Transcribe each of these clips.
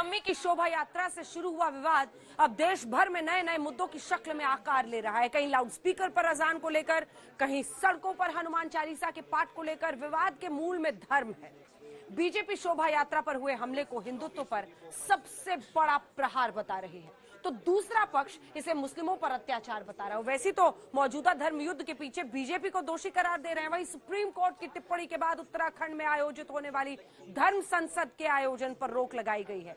रामनवमी की शोभा यात्रा से शुरू हुआ विवाद अब देश भर में नए नए मुद्दों की शक्ल में आकार ले रहा है। कहीं लाउडस्पीकर पर अजान को लेकर, कहीं सड़कों पर हनुमान चालीसा के पाठ को लेकर। विवाद के मूल में धर्म है। बीजेपी शोभा यात्रा पर हुए हमले को हिंदुत्व पर सबसे बड़ा प्रहार बता रही है, तो दूसरा पक्ष इसे मुस्लिमों पर अत्याचार बता रहा है। वैसे तो मौजूदा धर्म युद्ध के पीछे बीजेपी को दोषी करार दे रहे हैं। वहीं सुप्रीम कोर्ट की टिप्पणी के बाद उत्तराखंड में आयोजित होने वाली धर्म संसद के आयोजन पर रोक लगाई गई है।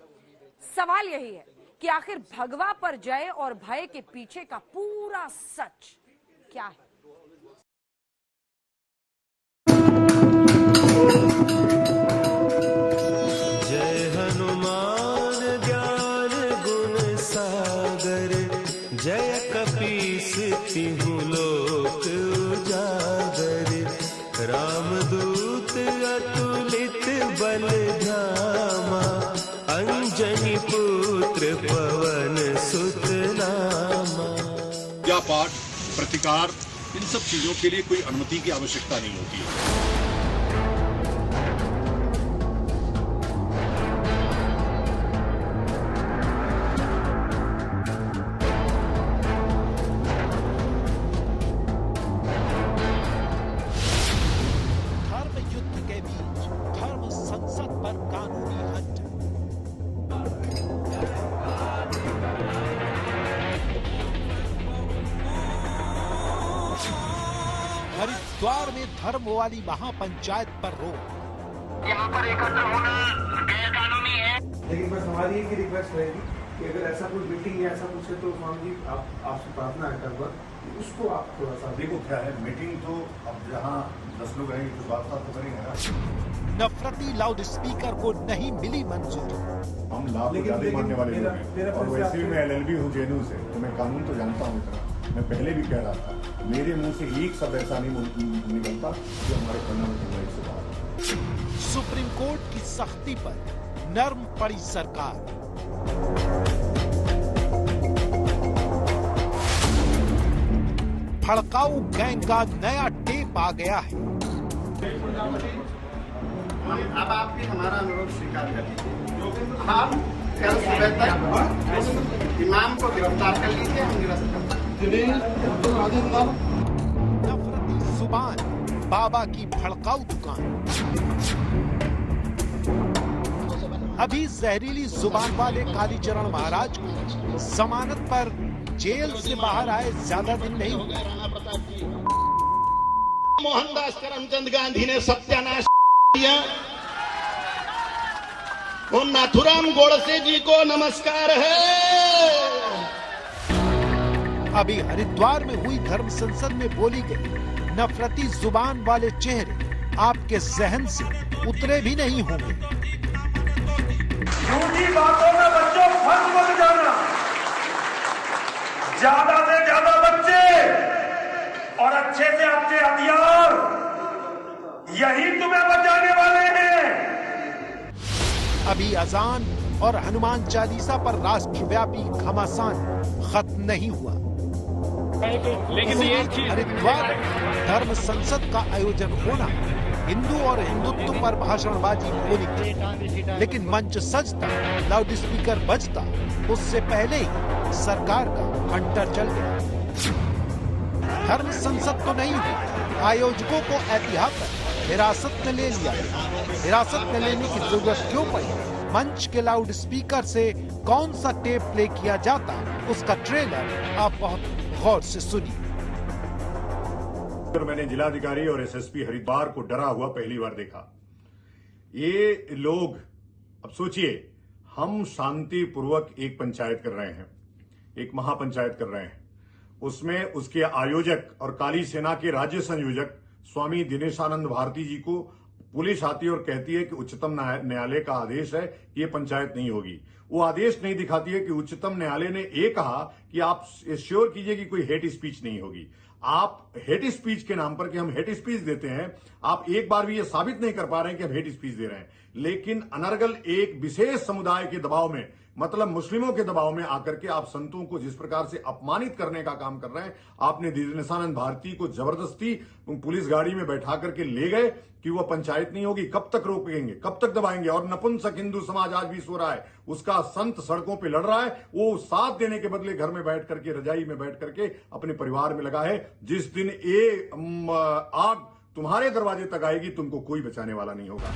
सवाल यही है कि आखिर भगवा पर जय और भय के पीछे का पूरा सच क्या है। जय हनुमान ज्ञान गुण सागर, जय कपीस तिहुँ लोक उजागर। रामदूत अतुलित बल धामा, अंजनी पुत्र पवन सुत नामा। पूजा पाठ, प्रतिकार, इन सब चीजों के लिए कोई अनुमति की आवश्यकता नहीं होती है। हरिद्वार में धर्म वाली महापंचायत पर रोक। यहाँ पर एकत्र होना गैर कानूनी है। लेकिन बस हमारी एक ही रिक्वेस्ट रहेगी कि अगर ऐसा कोई मीटिंग या ऐसा कुछ है तो स्वामी जी आपसे प्रार्थना है कर उसको आप थोड़ा सा देखो क्या है, मीटिंग तो अब जहाँ 10 लोग रहेंगे तो बात तो करेंगे ना। नफरती लाउड स्पीकर को नहीं मिली मंजूरी। हम लाभ को ज्यादा मानने वाले लोग हैं और वैसे भी मैं LLB हूँ JNU से, तो मैं कानून तो जानता हूँ इतना। मैं पहले भी कह रहा था, मेरे मुंह से एक शब्द ऐसा नहीं निकलता जो हमारे फंडामेंटल से बाहर। सुप्रीम कोर्ट की सख्ती पर नर्म पड़ी सरकार। भड़काऊ गैंग का नया टेप आ गया है। अब आप भी हमारा अनुरोध स्वीकार कर लीजिए। आप कल सुबह तक इमाम को गिरफ्तार कर लीजिए, हम गिरफ्तार। नफरती जुबान, बाबा की भड़काऊ दुकान। अभी जहरीली जुबान वाले कालीचरण महाराज को जमानत पर जेल से बाहर आए ज्यादा दिन नहीं हुए। मोहनदास करमचंद गांधी ने सत्यानाश किया। वो नाथुराम गोडसे जी को नमस्कार है। अभी हरिद्वार में हुई धर्म संसद में बोली गई नफरती जुबान वाले चेहरे आपके जहन से उतरे भी नहीं होंगे। झूठी बातों में बच्चों फंस मत जाना। ज्यादा से ज्यादा बच्चे और अच्छे से अच्छे हथियार यही तुम्हें बचाने वाले हैं। अभी अजान और हनुमान चालीसा पर राष्ट्रव्यापी घमासान खत्म नहीं हुआ, लेकिन हरिद्वार धर्म संसद का आयोजन होना, हिंदू और हिंदुत्व पर भाषणबाजी होनी, लेकिन मंच सजता, लाउड स्पीकर बजता, उससे पहले ही सरकार का हंटर चल गया। धर्म संसद तो नहीं हुई, आयोजकों को एहतियात हिरासत में ले लिया गया। हिरासत में लेने की जरूरत क्यों पड़ी? मंच के लाउड स्पीकर से कौन सा टेप प्ले किया जाता, उसका ट्रेलर आप बहुत गौर से सुनिए। मैंने जिलाधिकारी और SSP हरिद्वार को डरा हुआ पहली बार देखा। ये लोग, अब सोचिए, हम शांतिपूर्वक एक पंचायत कर रहे हैं, एक महापंचायत कर रहे हैं, उसमें उसके आयोजक और काली सेना के राज्य संयोजक स्वामी दिनेशानंद भारती जी को पुलिस आती है और कहती है कि उच्चतम न्यायालय का आदेश है कि ये पंचायत नहीं होगी। वो आदेश नहीं दिखाती है कि उच्चतम न्यायालय ने ये कहा कि आप श्योर कीजिए कि कोई हेट स्पीच नहीं होगी। आप हेट स्पीच के नाम पर कि हम हेट स्पीच देते हैं, आप एक बार भी ये साबित नहीं कर पा रहे हैं कि हम हेट स्पीच दे रहे हैं। लेकिन अनर्गल एक विशेष समुदाय के दबाव में, मतलब मुस्लिमों के दबाव में आकर के आप संतों को जिस प्रकार से अपमानित करने का काम कर रहे हैं। आपने दिनेशानंद भारती को जबरदस्ती पुलिस गाड़ी में बैठा करके ले गए कि वह पंचायत नहीं होगी। कब तक रोकेंगे, कब तक दबाएंगे? और नपुंसक हिंदू समाज आज भी सो रहा है, उसका संत सड़कों पे लड़ रहा है। वो साथ देने के बदले घर में बैठ करके, रजाई में बैठ करके अपने परिवार में लगा है। जिस दिन ये आग तुम्हारे दरवाजे तक आएगी, तुमको कोई बचाने वाला नहीं होगा।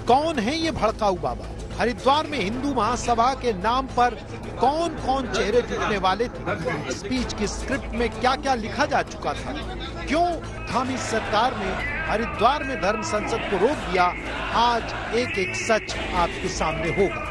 कौन है ये भड़काऊ बाबा? हरिद्वार में हिंदू महासभा के नाम पर कौन कौन चेहरे जुटने वाले थे? स्पीच की स्क्रिप्ट में क्या क्या लिखा जा चुका था? क्यों थामी सरकार ने हरिद्वार में धर्म संसद को रोक दिया? आज एक एक सच आपके सामने होगा।